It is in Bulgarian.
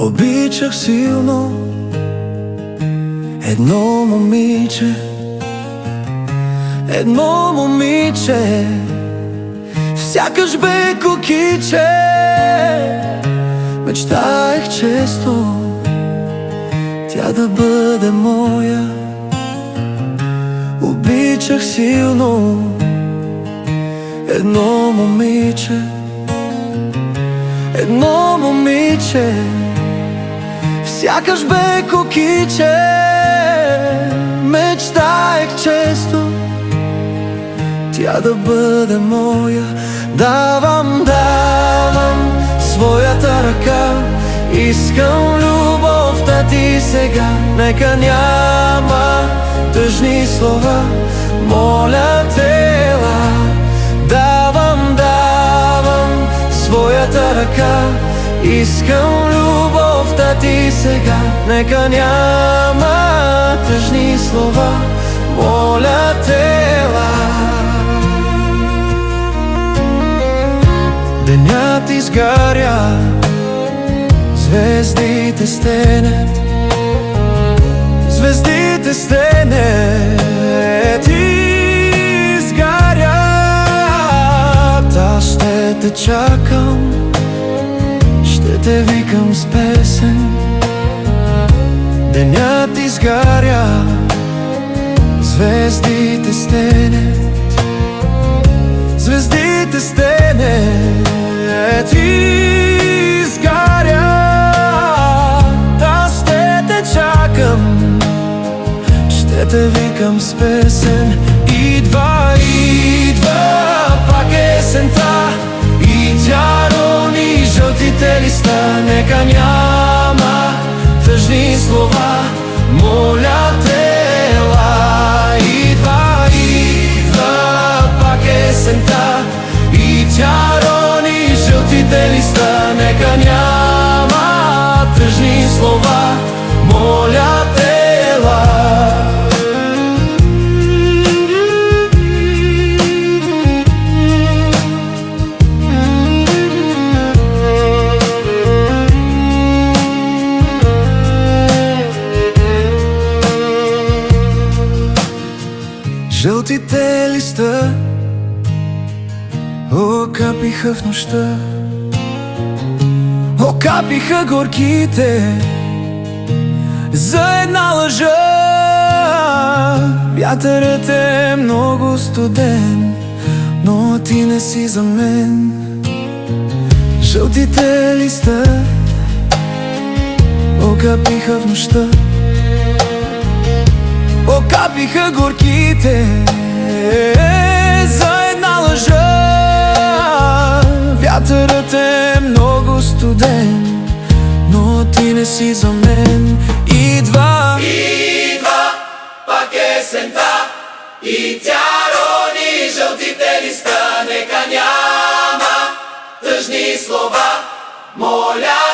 Обичах силно едно момиче, едно момиче, сякаш бе кукиче. Мечтаех често тя да бъде моя. Обичах силно едно момиче, едно момиче, сякаш бе кукиче. Мечтаех често тя да бъде моя. Давам своята ръка, искам любовта ти сега. Нека няма тъжни слова, моля те, ела. Давам своята ръка, искам любовта ти сега. Нека няма тъжни слова, моля те, ела. Денят изгаря, звездите стенят, звездите стенят и изгарят. Аз ще те чакам, ще те викам с песен. Денят изгаря, звездите стенят, звездите стенят и изгарят. Аз ще те чакам, ще те викам с песен. Идва пак есента и тя рони жълтите листа. Нека няма тъжни слова, моля те, ела. Идва пак есента и тя рони жълтите листа. Нека няма тъжни слова, моля те, ела. Жълтите листа окапиха в нощта, окапиха горките за една лъжа. Вятърът е много студен, но ти не си за мен. Жълтите листа окапиха в нощта, окапиха горките за една лъжа. Вятърът е много студен, но ти не си за мен. Идва пак есента и тя рони жълтите листа. Нека няма тъжни слова, моля